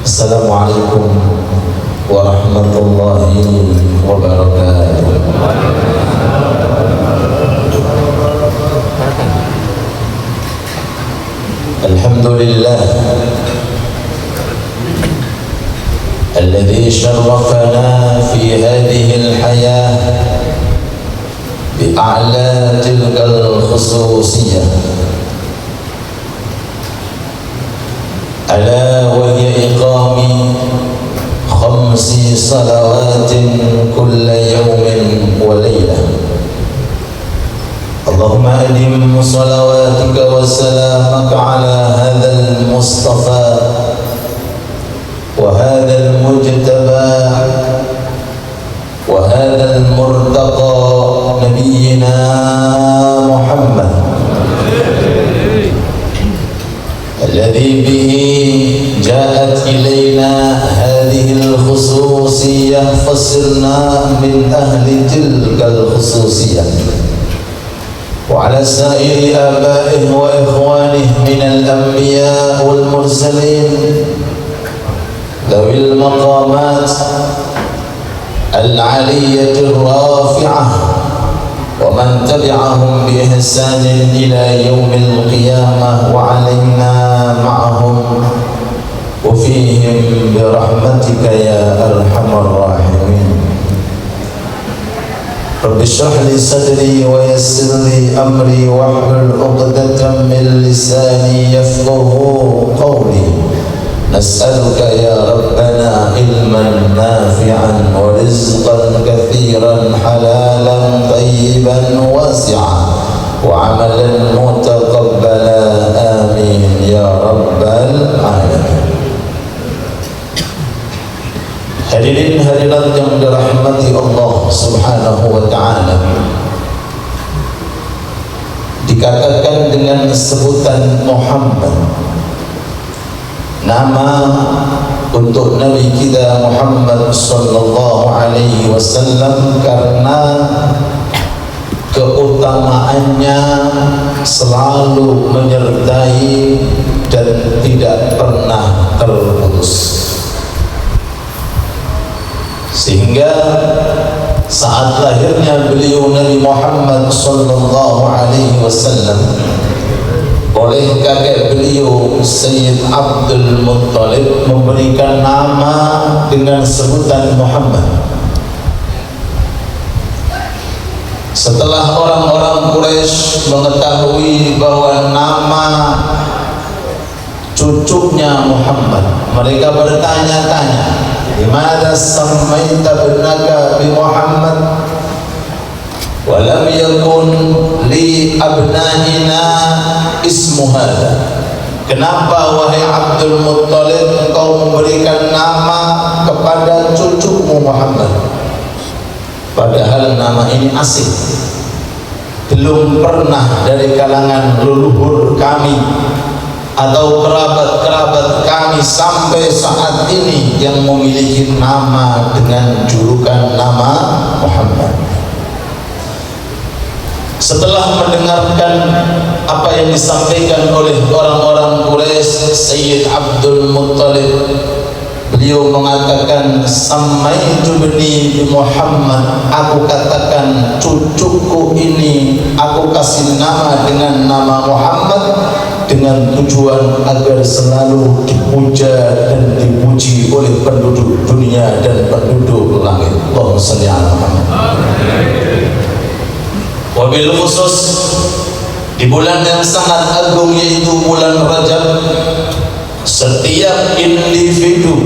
Assalamualaikum warahmatullahi wabarakatuh. Alhamdulillah alladzi syarrafana fi hadhihi al-hayah bi a'la tilkal khususiyah ala wa hiya iqami khamsi salawatin kulla yawmin wa laylah. اللهم أدم صلواتك وسلامك على هذا المصطفى وهذا المجتبى وهذا المرتقى نبينا محمد الذي به جاءت إلينا هذه الخصوصية فصرنا من أهل تلك الخصوصية وعلى سائر آبائه وإخوانه من الأنبياء والمرسلين ذوي المقامات العلية الرافعة ومن تبعهم بإحسان إلى يوم القيامة وعلينا معهم وفيهم برحمتك يا أرحم الراحمين. رب اشرح لي صدري ويسر لي أمري واحلل عقدة من لساني يفقهوا قولي. نسألك يا ربنا علما نافعا ورزقا كثيرا حلالا طيبا واسعا وعملا متقبلا آمين يا رب العالمين. Hadirin hadirat yang dirahmati Allah Subhanahu wa ta'ala, dikatakan dengan sebutan Muhammad, nama untuk Nabi kita Muhammad sallallahu alaihi wasallam, karena keutamaannya selalu menyertai dan tidak pernah terputus. Sehingga saat lahirnya beliau Nabi Muhammad sallallahu alaihi wasallam oleh kakek beliau Sayyid Abdul Muttalib memberikan nama dengan sebutan Muhammad. Setelah orang-orang Quraisy mengetahui bahwa nama cucunya Muhammad, mereka bertanya-tanya, "Limadha sammaita ibnaka bi Muhammad wa lam yakun li abnaina ismu hadha?" Kenapa wahai Abdul Muttalib engkau memberikan nama kepada cucumu Muhammad, padahal nama ini asing, belum pernah dari kalangan leluhur kami atau kerabat-kerabat kami sampai saat ini yang memiliki nama dengan julukan nama Muhammad. Setelah mendengarkan apa yang disampaikan oleh orang-orang Quraisy, Sayyid Abdul Muttalib beliau mengatakan, "Sammaitu bni bi Muhammad," aku katakan cucuku ini aku kasih nama dengan nama Muhammad, dengan tujuan agar selalu dipuja dan dipuji oleh penduduk dunia dan penduduk langit. Allahumma shalli ala Muhammad. Wabil khusus di bulan yang sangat agung yaitu bulan Rajab, setiap individu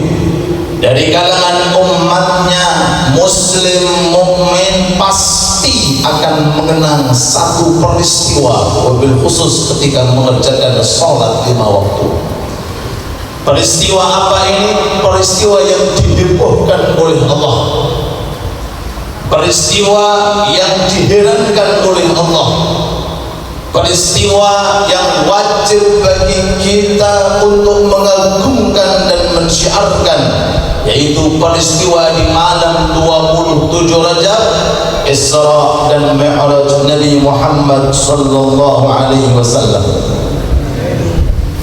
dari kalangan umatnya muslim mukmin pasti akan mengenang satu peristiwa, wabil khusus ketika mengerjakan sholat 5 waktu. Peristiwa apa ini? Peristiwa yang dihebohkan oleh Allah, peristiwa yang diherankan oleh Allah, peristiwa yang wajib bagi kita untuk mengagungkan dan mensyiarkan, yaitu peristiwa di malam 27 Rajab, Isra dan Mi'raj Nabi Muhammad sallallahu alaihi wasallam.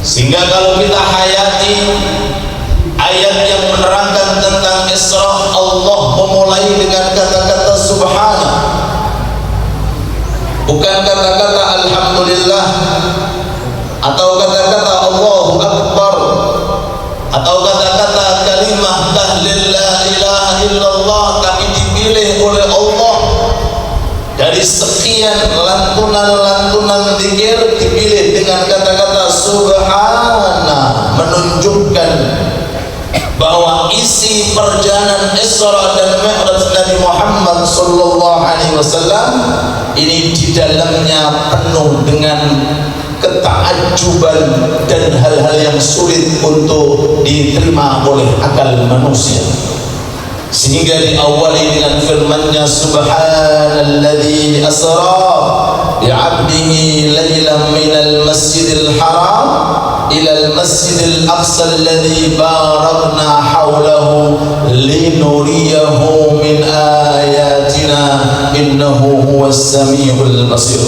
Sehingga kalau kita hayati ayat Isra Allah memulai dengan kata-kata subhana, bukan kata-kata alhamdulillah atau kata-kata Allahu Akbar atau kata-kata kalimah tahlil la ilaha illallah, tapi dipilih oleh Allah dari sekian lantunan-lantunan zikir, dipilih dengan kata-kata subhana, menunjukkan bahwa isi perjalanan Isra dan Mi'raj Nabi Muhammad sallallahu alaihi wasallam ini di dalamnya penuh dengan ketakjuban dan hal-hal yang sulit untuk diterima oleh akal manusia, sehingga diawali dengan firman-Nya subhanalladzi asra bi'abdihi lailan minal masjidil haram ilal masjidil aqsa alladzi barakna haulahu linuriyahu min ayatina innahu huwas samiul basir.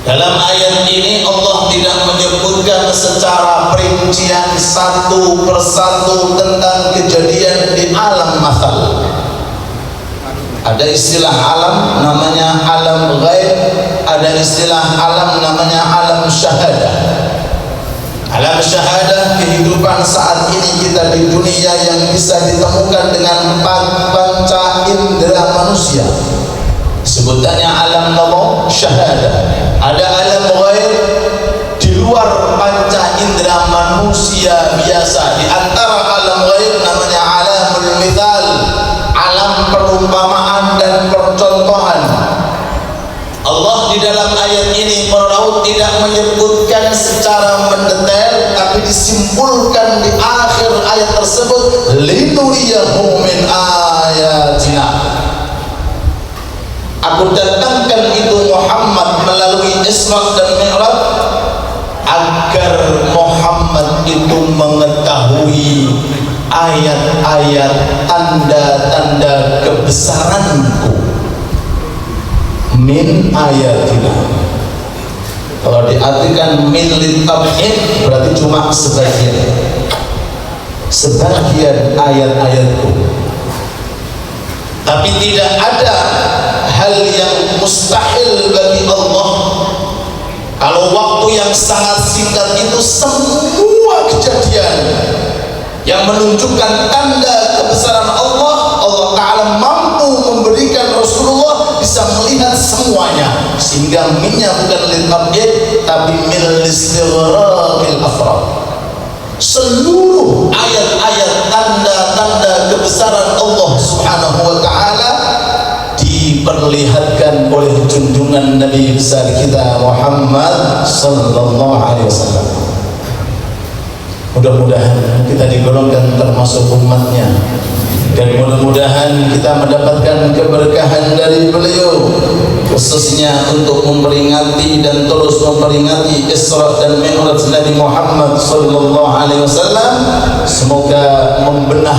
Dalam ayat ini Allah tidak menyebutkan secara perincian satu persatu tentang kejadian di alam mathal. Ada istilah alam namanya alam ghaib, ada istilah alam namanya alam syahadah. Alam syahadah, kehidupan saat ini kita di dunia yang bisa ditemukan dengan panca indera manusia, sebutannya alam nama syahadah. Ada alam ghaib di luar panca indera manusia biasa. Di antara alam ghaib namanya alamul mithal, alam perumpamaan dan percontohan. Allah di dalam ayat ini meraut tidak menyebutkan secara mendetail, tapi disimpulkan di akhir ayat tersebut linuriyahu min ayatina. Aku datangkan itu Muhammad melalui Isra dan Mi'raj agar Muhammad itu mengetahui ayat-ayat, tanda-tanda kebesaranku. Min ayatina, kalau diartikan min litab'id berarti cuma sebagian ayat-ayatku, tapi tidak ada hal yang mustahil bagi Allah. Kalau waktu yang sangat singkat itu semua kejadian yang menunjukkan tanda kebesaran Allah, Allah Ta'ala mampu memberikan Rasulullah bisa melihat semuanya, sehingga minnya bukan litab'id tapi min listighraqil afrad. Seluruh ayat-ayat tanda-tanda kebesaran Allah Subhanahu wa Ta'ala diperlihatkan oleh junjungan Nabi besar kita Muhammad sallallahu alaihi wasallam. Mudah-mudahan kita digolongkan termasuk umatnya, dan mudah-mudahan kita mendapatkan keberkahan dari beliau, khususnya untuk memperingati dan terus memperingati Isra dan Mi'raj Nabi Muhammad sallallahu alaihi wasallam. Semoga membenah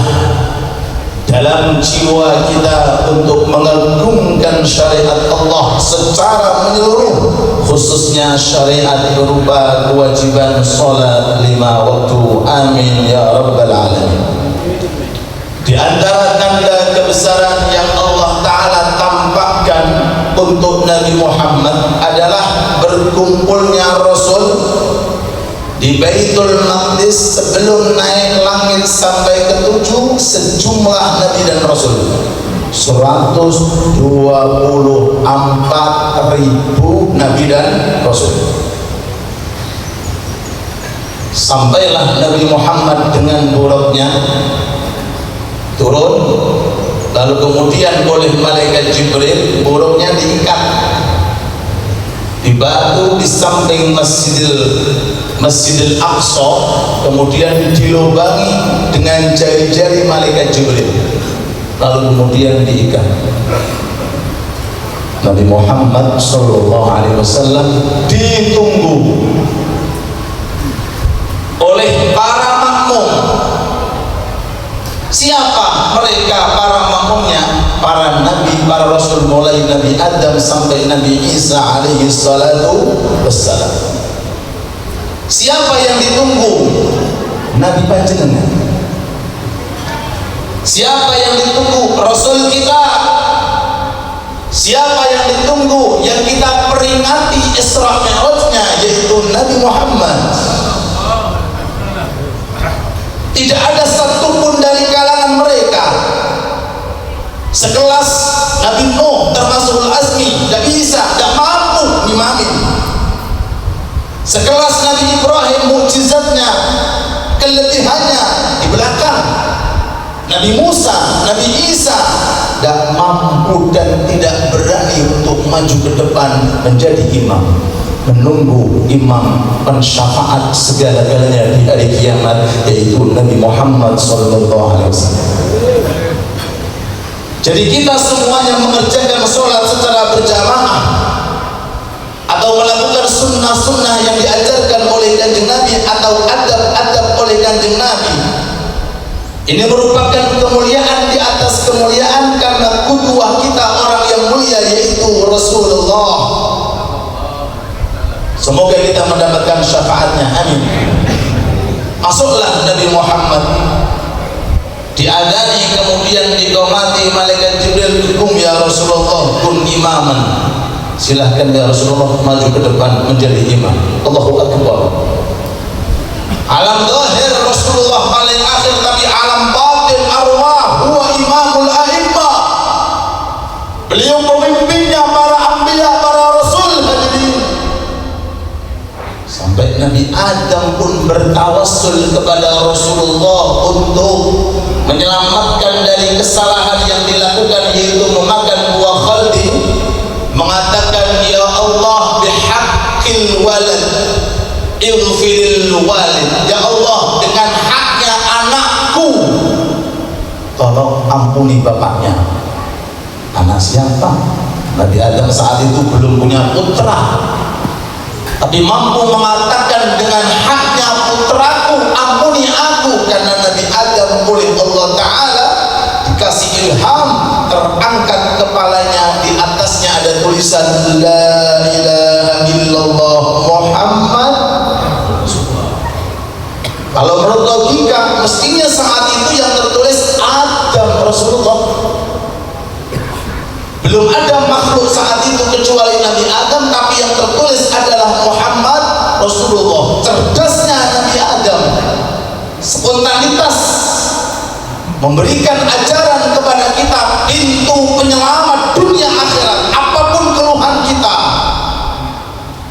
dalam jiwa kita untuk mengagungkan syariat Allah secara menyeluruh, khususnya syariat berupa kewajiban salat 5 waktu. Amin ya rabbal alamin. Di antara tanda kebesaran yang Allah Ta'ala tampakkan untuk Nabi Muhammad adalah berkumpulnya Rasul di Baitul Maqdis sebelum naik langit sampai ke-7 sejumlah Nabi dan Rasul 124.000 Nabi dan Rasul. Sampailah Nabi Muhammad dengan buruknya turun, lalu kemudian oleh malaikat Jibril buruknya diikat di batu di samping Masjidil Aqsa, kemudian dilubangi dengan jari-jari malaikat Jibril, lalu kemudian diikat. Nabi Muhammad sallallahu alaihi wasallam ditunggu oleh para makmum. Siapa mereka para makmumnya? Para nabi, para rasul, mulai Nabi Adam sampai Nabi Isa alaihi salatu wassalam. Siapa yang ditunggu? Nabi panjenengan. Siapa yang ditunggu? Rasul kita. Siapa yang ditunggu, yang kita peringati Isra Mi'rajnya, yaitu Nabi Muhammad. Tidak ada satupun dari kalangan mereka sekelas Nabi Nuh termasuk Al-Azmi, tidak bisa, tidak mampu ngimamin. Sekelas Nabi Ibrahim, mukjizatnya, keletihannya di belakang. Nabi Musa, Nabi Isa tidak mampu dan tidak berani untuk maju ke depan menjadi imam, menunggu imam pensyafaat segala-galanya di hari kiamat, yaitu Nabi Muhammad SAW. Jadi kita semuanya mengerjakan sholat secara berjamaah atau melakukan sunnah-sunnah yang diajarkan oleh Kanjeng Nabi atau adab-adab oleh Kanjeng Nabi. Ini merupakan kemuliaan di atas kemuliaan karena qudwah kita orang yang mulia, yaitu Rasulullah. Semoga kita mendapatkan syafaatnya, amin. Masuklah Nabi Muhammad, diadani, kemudian diqomati malaikat Jibril, "Kum ya Rasulullah, kun imaman." Silahkan ya Rasulullah maju ke depan menjadi imam. Allahu Akbar. Alam zahir Rasulullah paling akhir, tapi alam batin arwah huwa imamul a'immah. Beliau pemimpinnya para anbiya, para rasul, hadirin. Sampai Nabi Adam pun bertawassul kepada Rasulullah untuk menyelamatkan dari kesalahan yang dilakukan, yaitu memakan buah khaldi, mengatakan, "Ya Allah, bihaqqil walad ighfiril walid." Ya Allah, dengan haknya anakku, tolong ampuni bapaknya. Anak siapa? Nabi Adam saat itu belum punya putra, tapi mampu mengatakan dengan haknya putraku, ampuni aku. Karena Nabi Adam oleh Allah Ta'ala dikasih ilham, terangkat kepalanya, di atasnya ada tulisan La ilaha illallah Muhammad. Kalau menurut logika, mestinya saat itu yang tertulis Adam Rasulullah. Belum ada makhluk saat itu kecuali Nabi Adam, tapi yang tertulis adalah Muhammad Rasulullah. Cerdasnya Nabi Adam, spontanitas, memberikan ajaran kepada kita pintu penyelamat dunia akhirat. Apapun keluhan kita,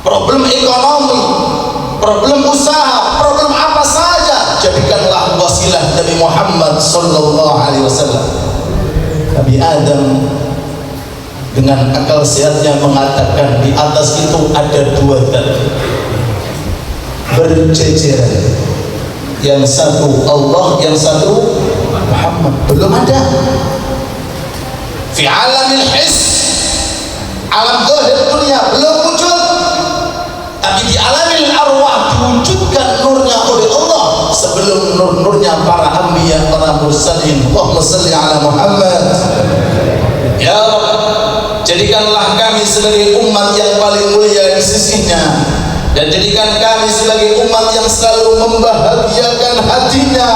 problem ekonomi, problem usaha, problem apa saja, jadikanlah wasilah Nabi Muhammad SAW. Nabi Adam dengan akal sehatnya mengatakan di atas itu ada dua zat berjejeran, yang satu Allah, yang satu Muhammad. Belum ada fi alamil his, alam zahir dunia belum wujud, tapi di alamil arwah diwujudkan nurnya oleh Allah sebelum nur-nurnya para anbiya, para mursalin. Allahumma salli ala Muhammad. Ya Rabb, jadikanlah kami sebagai umat yang paling mulia di sisinya, dan jadikan kami sebagai umat yang selalu membahagiakan hatinya.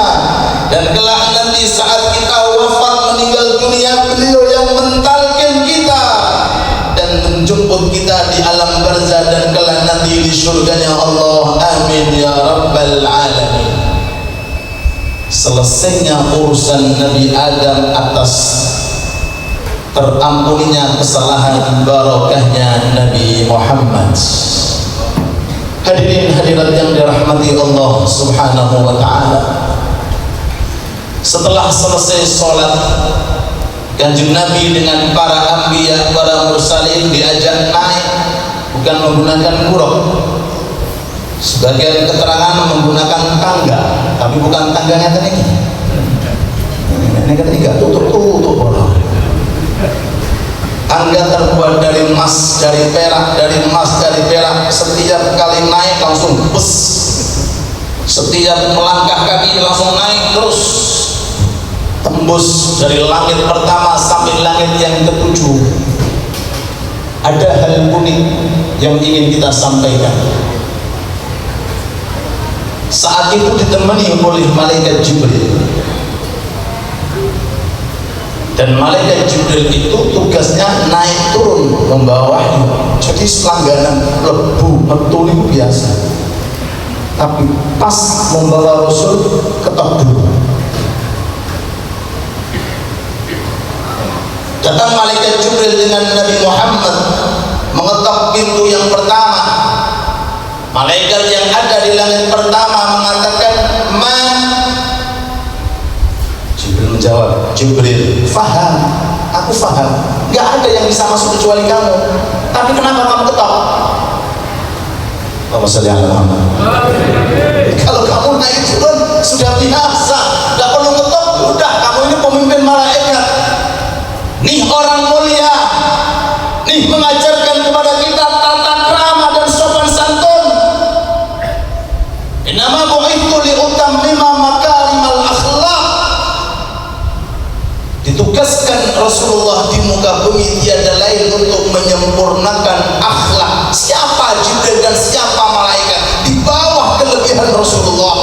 Dan kelak nanti saat kita wafat meninggal dunia, beliau yang mentalkin kita dan menjemput kita di alam barzah dan kelak nanti di surganya Allah. Amin ya rabbal alamin. Selesainya urusan Nabi Adam atas terampuninya kesalahan, barokahnya Nabi Muhammad. Hadirin hadirat yang dirahmati Allah Subhanahu wa ta'ala, setelah selesai sholat, Kanjeng Nabi dengan para anbiya, para mursalin diajak naik, bukan menggunakan buruk. Sebagian keterangan menggunakan tangga, tapi bukan tangganya tadi. Ini ketiga tutup orang. Tangga terbuat dari emas, dari perak, dari emas, dari perak. Setiap kali naik langsung bus. Setiap melangkah kaki langsung naik terus, tembus dari langit pertama sampai langit yang ketujuh. Ada hal unik yang ingin kita sampaikan. Saat itu ditemani oleh malaikat Jibril. Dan malaikat Jibril itu tugasnya naik turun membawa wahyu. Jadi selangganan lebu metu itu biasa. Tapi pas membawa Rasul ketok dulu. Datang malaikat Jibril dengan Nabi Muhammad mengetok pintu yang pertama. Malaikat yang ada di langit pertama mengatakan, "Man?" Jibril menjawab, "Jibril, faham, aku faham. Gak ada yang bisa masuk kecuali kamu. Tapi kenapa kamu ketok?" Allahumma shalli ala Muhammad. Kalau kamu naik turun sudah biasa, gak perlu ketok. Udah, kamu ini pemimpin malaikat. Nih orang mulia, nih mengajarkan kepada kita tata krama dan sopan santun. Innama bu'ithu liutammima makarimal akhlaq. Ditugaskan Rasulullah di muka bumi tiada lain untuk menyempurnakan akhlak. Siapa Jibril dan siapa malaikat di bawah kelebihan Rasulullah,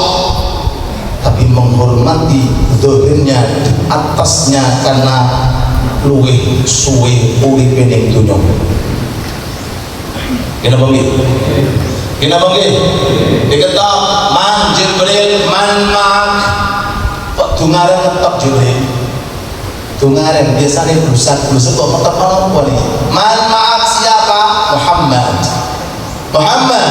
tapi menghormati dohirnya di atasnya karena luwih suwe uripe ning dunya. Kenapa nggih? Kenapa nggih? Diketok man Jibril man ma'ak. Kok dungaren ngetok Jibril? Dungaren biasanya blusak-blusuk kok ngetok apa nih? Man ma'ak siapa? Muhammad. Muhammad.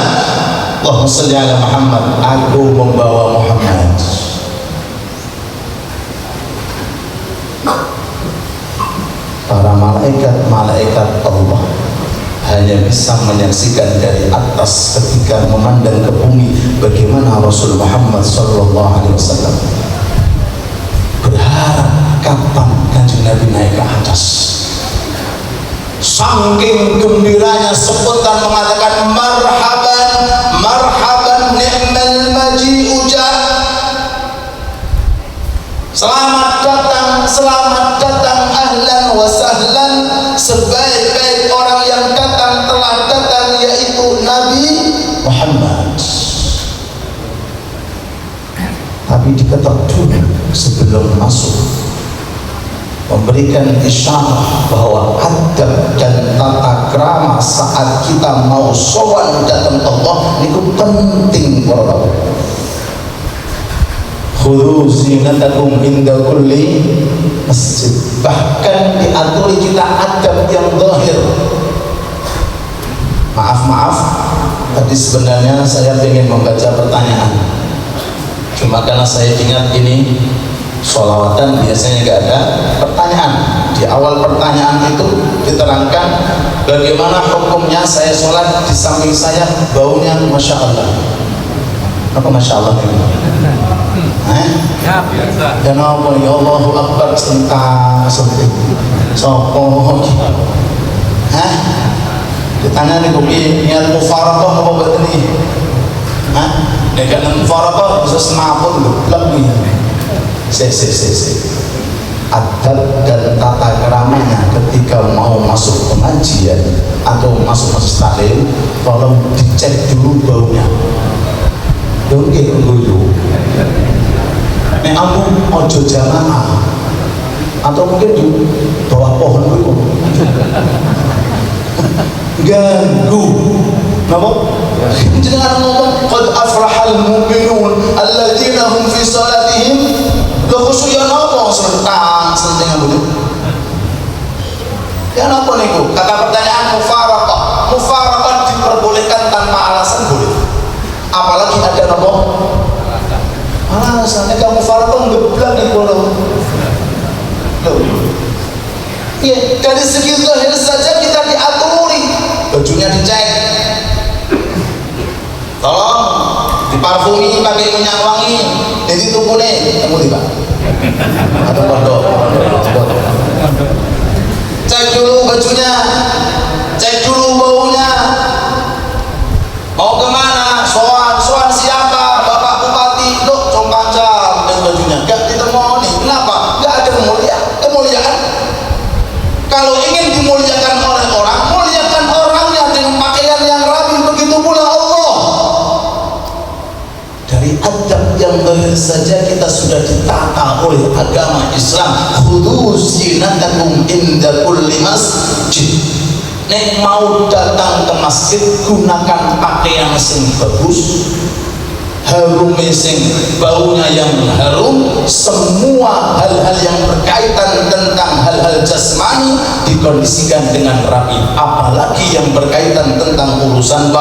Allahumma shalli ala Muhammad. Aku membawa Muhammad. Para malaikat Allah hanya bisa menyaksikan dari atas ketika memandang ke bumi bagaimana Rasul Muhammad SAW berharap kapan Kanjeng Nabi naik ke atas. Saking gembiranya spontan mengatakan marhaban marhaban ni'mal maji'u ja. Selamat datang ahlan wa sahlan, sebaik-baik orang yang datang telah datang, yaitu Nabi Muhammad. Tapi diketok dulu sebelum masuk, memberikan isyarat bahwa adab dan tata krama saat kita mau sowan datang Allah itu penting para. Khudhu zinatakum inda kulli masjid. Bahkan diatur kita adab yang zahir. Maaf, tadi sebenarnya saya ingin membaca pertanyaan, cuma karena saya ingat ini sholawatan biasanya nggak ada pertanyaan. Di awal pertanyaan itu diterangkan bagaimana hukumnya saya sholat di samping saya baunya Masya Allah. Apa Masya Allah ini? Ya biasa. Dan apa ya Allahu Akbar sentak sentik. Sopo? Hah? Ditanya nih kopi niat mufaraqah apa betul nih? Hah? Dengan mufaraqah bisa semapun geblek nih. Si. Adab dan tata keramanya ketika mau masuk pengajian atau masuk taklim, tolong dicek dulu baunya. Oke, dulu. Nek aku ojo jamaah atau mungkin di bawah pohon itu ganggu. Napa? Jangan ngomong qad afrahal mu'minun alladzina hum fi salatihim la khusyu'un apa senting aku. Ya napa niku? Kata pertanyaan mufaraqah diperbolehkan tanpa alasan boleh. Apalagi ada napa? Alasannya kamu farqon geblak di kono. Ya, dari segi zahir saja kita diaturi. Bajunya dicek. Tolong diparfumi pakai minyak wangi. Jadi tukune kamu tiba. Atau pondok. Cek dulu bajunya. Cek dulu baunya. Mau kemana? Soan siapa? Bapak Bupati. Loh, congkacam dan bajunya. Gak ditemoni. Kenapa? Gak ada kemuliaan. Kalau ingin dimuliakan oleh orang, muliakan orangnya dengan pakaian yang rapi. Begitu pula Allah. Dari adab yang zahir saja kita sudah ditata oleh agama Islam. Khudhu zinatakum inda kulli masjid. Nek mau datang ke masjid, gunakan pakaian sing bagus, harum sing baunya yang harum. Semua hal-hal yang berkaitan tentang hal-hal jasmani dikondisikan dengan rapi, apalagi yang berkaitan tentang urusan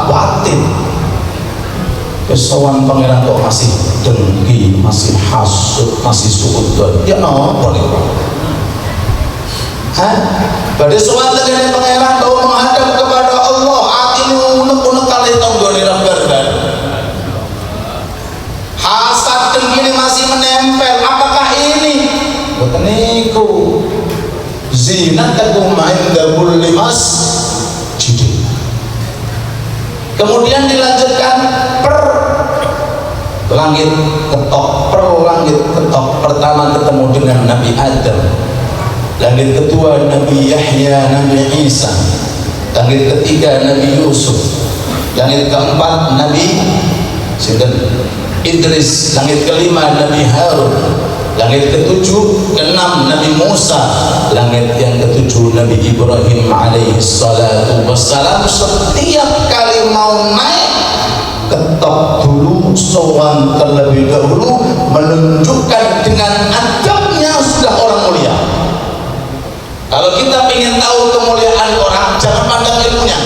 batin. Kesawan pangeran kok masih dengki, masih hasud, masih suudzon. Ya apa nih? Pada soal dengan pangeran kau menghadap kepada Allah, hatimu unek-unek kali tonggoni rambar-rambar. Hasad dengki ini masih menempel. Apakah ini? Bukan niku. Zinatakum inda kulli masjid. Kemudian dilanjutkan per langit ketok, per langit ketok. Pertama ketemu dengan Nabi Adam, langit kedua Nabi Yahya, Nabi Isa, langit ketiga Nabi Yusuf, langit keempat Nabi Idris, langit kelima Nabi Harun, langit ketujuh, keenam Nabi Musa, langit yang ketujuh Nabi Ibrahim alaihi salatu wassalam. Setiap kali mau naik ketok dulu, sowan terlebih dahulu, menunjukkan dengan adabnya sudah orang mulia. Kalau kita ingin tahu kemuliaan orang, jangan pandang ilmunya.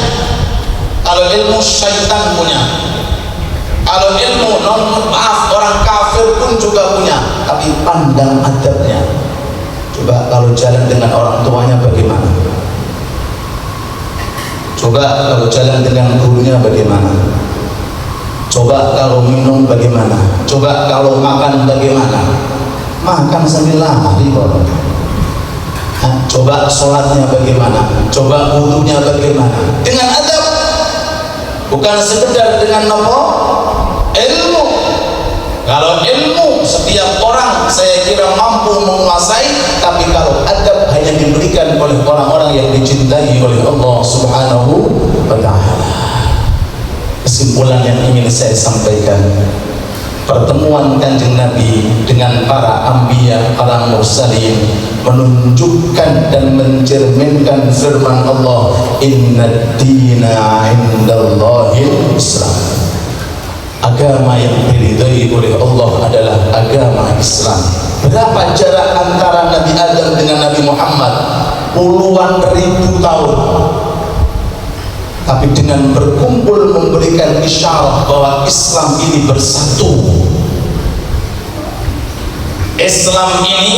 Kalau ilmu syaitan punya, kalau ilmu maaf orang kafir pun juga punya, tapi pandang adabnya. Coba kalau jalan dengan orang tuanya bagaimana? Coba kalau jalan dengan gurunya bagaimana? Coba kalau minum bagaimana? Coba kalau makan bagaimana? Makan sambil lari kok. Coba sholatnya bagaimana? Coba wudunya bagaimana? Dengan adab, bukan sekedar dengan nopo ilmu. Kalau ilmu setiap orang saya kira mampu menguasai, tapi kalau adab hanya diberikan oleh orang-orang yang dicintai oleh Allah Subhanahu wa Ta'ala. Kesimpulan yang ingin saya sampaikan, pertemuan Kanjeng Nabi dengan para anbiya, para mursalin menunjukkan dan mencerminkan firman Allah, Innad dina indallahil Islam. Agama yang diridhai oleh Allah adalah agama Islam. Berapa jarak antara Nabi Adam dengan Nabi Muhammad? Puluhan ribu tahun. Tapi dengan berkumpul memberikan isyarat bahwa Islam ini bersatu. Islam ini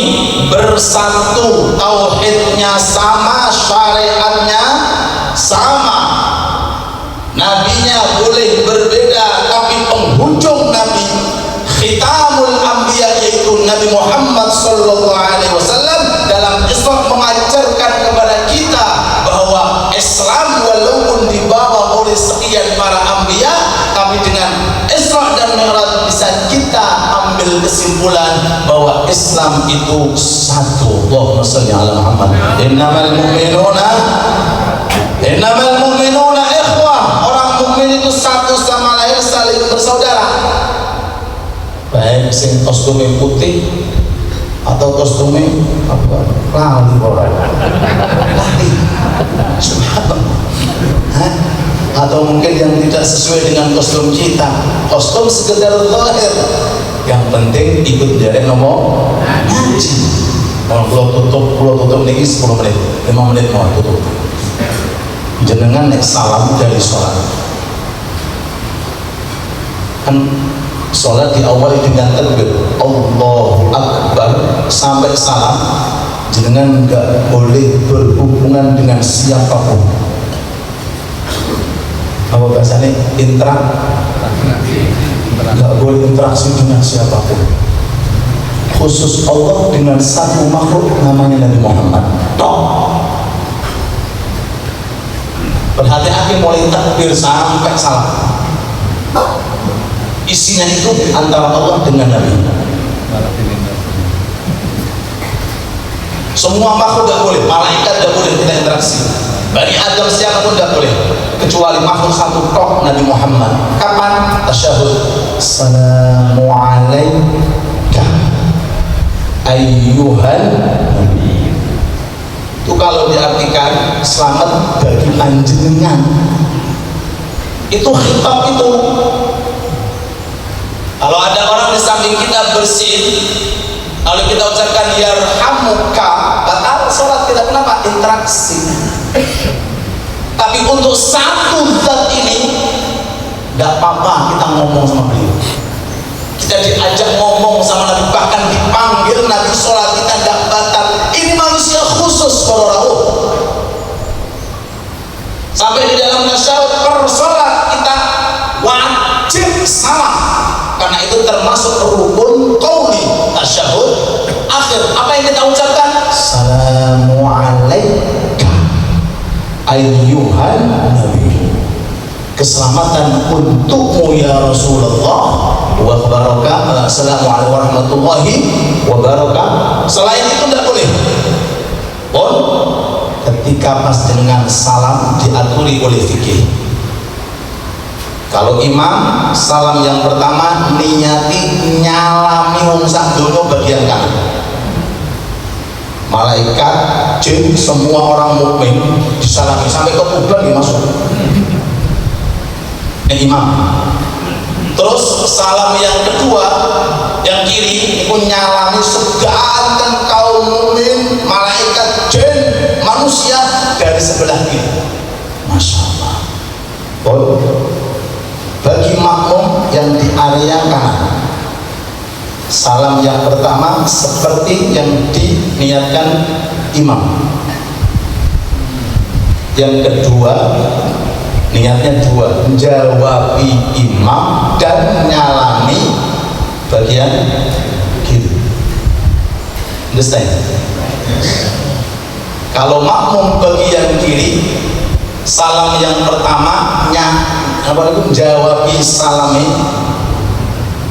bersatu, tauhidnya sama, syariatnya sama. Nabinya boleh berbeda, tapi penghujung Nabi, khitamul anbiya, yaitu Nabi Muhammad sallallahu alaihi wasallam dalam Islam mengajarkan kepada kita bahwa Islam walaupun dibawa oleh sekian para anbiya, tapi dengan Isra dan Mi'raj bisa kita ambil kesimpulan bahwa Islam itu satu. Allahumma shalli ala Muhammad. Innamal mu'minuna ikhwah. Orang mukmin itu satu sama lain, saling bersaudara. Baik sing kostumnya putih atau kostumnya apa? Lali orang. Lali. Subhanallah. Atau mungkin yang tidak sesuai dengan kostum kita, kostum sekedar zahir, yang penting ikut dari nomor ngaji. Kalau tutup nih 10 menit, 5 menit mau tutup. Jenengan nek salam dari sholat, kan sholat diawali dengan takbir Allahu Akbar sampai salam. Jenengan nggak boleh berhubungan dengan siapapun. Apa bahasanya? Nggak boleh interaksi dengan siapapun, khusus Allah dengan satu makhluk namanya Nabi Muhammad. Berhati-hati mulai takbir sampai salam, isinya itu antara Allah dengan Nabi. Semua makhluk nggak boleh, malaikat nggak boleh kita interaksi, Bani Adam siapapun tidak boleh, kecuali makhluk satu tok, Nabi Muhammad. Kapan? Tasyahud. Assalamualaikum ayyuhan nabi. Itu kalau diartikan selamat bagi panjenengan. Itu khitab itu. Kalau ada orang di samping kita bersin, lalu kita ucapkan yarhamuka, batal sholat kita. Kenapa? Interaksi. Tapi untuk satu zat ini tidak apa-apa kita ngomong sama beliau. Kita diajak ngomong sama Nabi, bahkan dipanggil Nabi, sholat kita tidak batal. Ini manusia khusus para rawuh. Sampai di dalam tasyahud bersolat kita wajib salam, karena itu termasuk rukun qauli tasyahud akhir. Apa yang kita ucapkan? Assalamualaikum ayyuhan nabi. Keselamatan untukmu ya Rasulullah wa barakatuh. Assalamualaikum warahmatullahi wabarakatuh. Selain itu tidak boleh. Pun ketika pas dengan salam diaturi oleh fikih. Kalau imam salam yang pertama niati nyalami wong sak donya bagian kanan. Malaikat, jin, semua orang mukmin disalami sampai ke kubur dimasuk. Imam. Terus salam yang kedua yang kiri itu nyalami seganten kaum mukmin, malaikat, jin, manusia dari sebelah kiri. Masya Allah. Bagi makmum yang di area kanan, salam yang pertama seperti yang diniatkan imam. Yang kedua niatnya dua, menjawabi imam dan nyalami bagian kiri. Understand? Kalau makmum bagian kiri, salam yang pertama menjawabi salami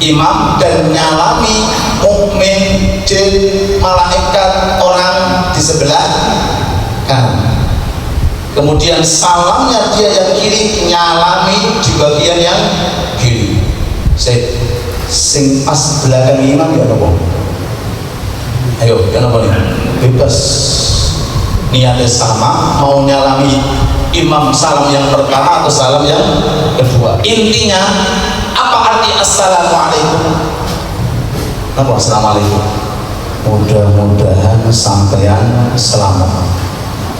imam dan nyalami mukmin, jin, malaikat, orang di sebelah kanan. Kemudian salamnya dia yang kiri nyalami di bagian yang kiri. Sing pas belakang imam ya apa? Ayo, kenapa nih? Bebas. Niatnya sama, mau nyalami imam salam yang pertama atau salam yang kedua. Intinya apa arti assalamualaikum? Apa assalamualaikum? Mudah-mudahan sampean selamat.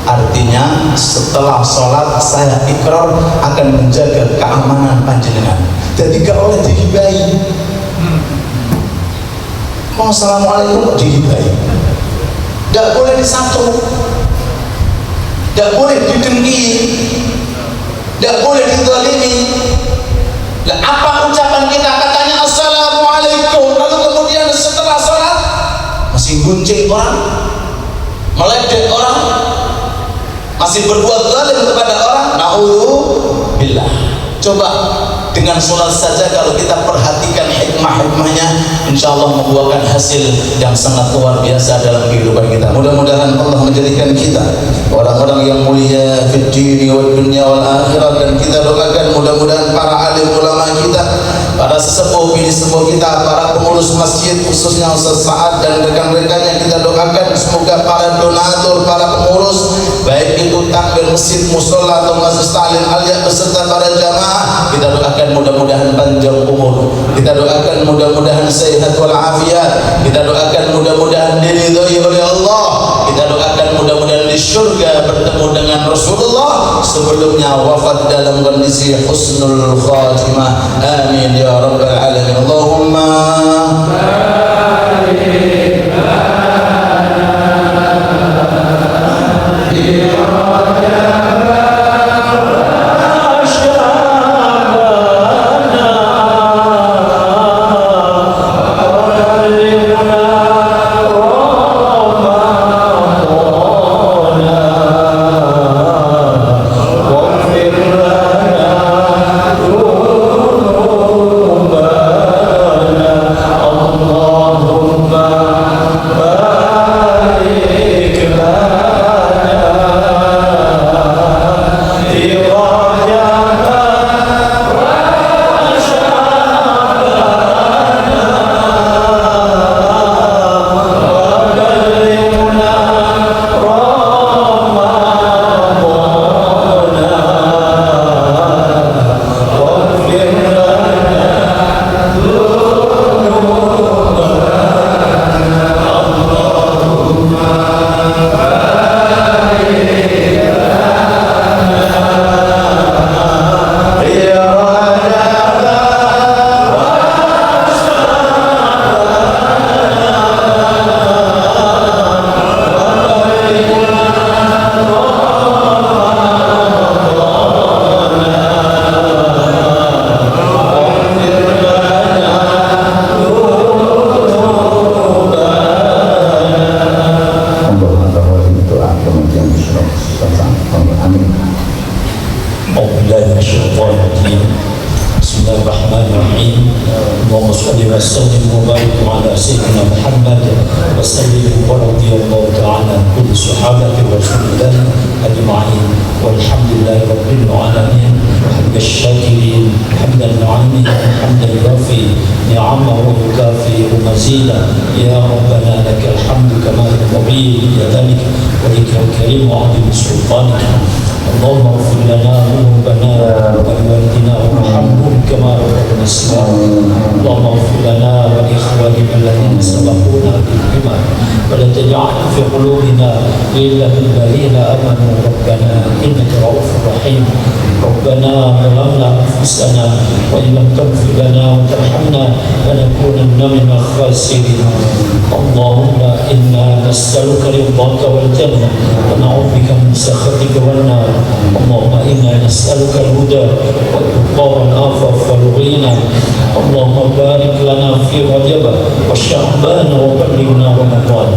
Artinya setelah sholat saya ikrar akan menjaga keamanan panjenengan. Jadi gak oleh dihibai. Assalamualaikum kok dihibai? Gak boleh disatu, gak boleh didengki, gak boleh dizalimi. Nah, apa ucapan kita? Katanya assalamualaikum, lalu kemudian setelah sholat masih guncing orang, meledek orang, masih berbuat zalim kepada orang. Na'udzubillah. Coba dengan sholat saja kalau kita perhatikan hikmah-hikmahnya, insya Allah membuahkan hasil yang sangat luar biasa dalam kehidupan kita. Mudah-mudahan Allah menjadikan kita orang-orang yang mulia fid dini wad dunya wal akhirah, dan kita doakan mudah-mudahan para alim ulama kita, para sesepuh bini sepuh kita, para pengurus masjid khususnya Ustaz Sa'ad dan rekan-rekannya, kita doakan semoga para donatur, para pengurus baik itu takmir masjid, musola atau majelis taklim alia beserta para jamaah, kita doakan mudah-mudahan panjang umur, kita doakan mudah-mudahan sehat walafiat, kita doakan mudah-mudahan diridhoi oleh Allah, kita doakan mudah-mudahan di surga bertemu dengan Rasulullah sebelumnya wafat dalam kondisi husnul khatimah. Amin ya rabbal alamin. Allahumma Allah محمد وسلم ورضي الله تعالى عن كل صحابة رسول الله أجمعين والحمد لله رب العالمين حمد الشاكرين حمد النعيم حمد الوافي نعمه ويكافئ مزيدا يا ربنا لك الحمد كما ينبغي لجلالك ولك الكريم وعظيم سلطانك اللهم اغفر لنا ذنوبنا ولوالدنا وارحمهم كما ربنا صغارا اللهم اغفر لنا ولاخواننا الذين سبقونا بالايمان ولا تجعل في قلوبنا غلا للذين امنوا ربنا انك رؤوف رحيم ربنا ظلمنا انفسنا وان لم تغفر لنا وترحمنا لنكونن من الخاسرين اللهم انا نسالك رضاك والجنه ونعوذ بك من سخطك والنار اللهم إنا نسألك الهدى والتقى والعفاف والغنى اللهم بارك لنا في رجب وشعبان وبلغنا رمضان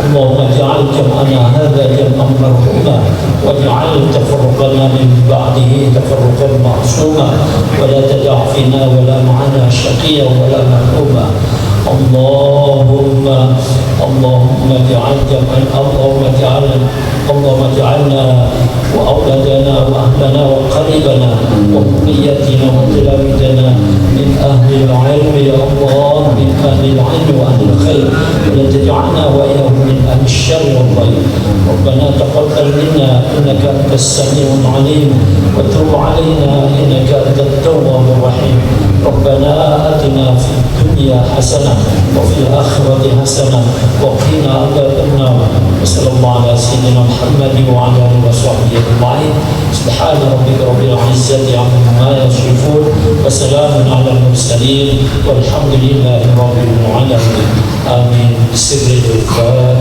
اللهم اجعل جمعنا هذا جمعا مرحوما واجعل تفرقنا من بعده تفرقا معصوما ولا تدع فينا ولا معنا شقيا ولا محروما اللهم اجعل اللهم اجعلنا وأولادنا وأهلنا وقريبنا وذريتنا وتلاميذنا من أهل العلم يا الله من أهل العلم وأهل الخير ولا تجعلنا وإياهم من أهل الشر والضير ربنا تقبل منا إنك أنت السميع العليم وتب علينا إنك أنت التواب الرحيم ربنا آتنا في الدنيا حسنة وفي الآخرة حسنة وقنا عذاب النار وصلى الله على سيدنا محمد وعلى آله وصحبه أجمعين سبحان ربك رب العزة عما يصفون وسلام على المرسلين والحمد لله رب العالمين آمين بسر الفاتحة.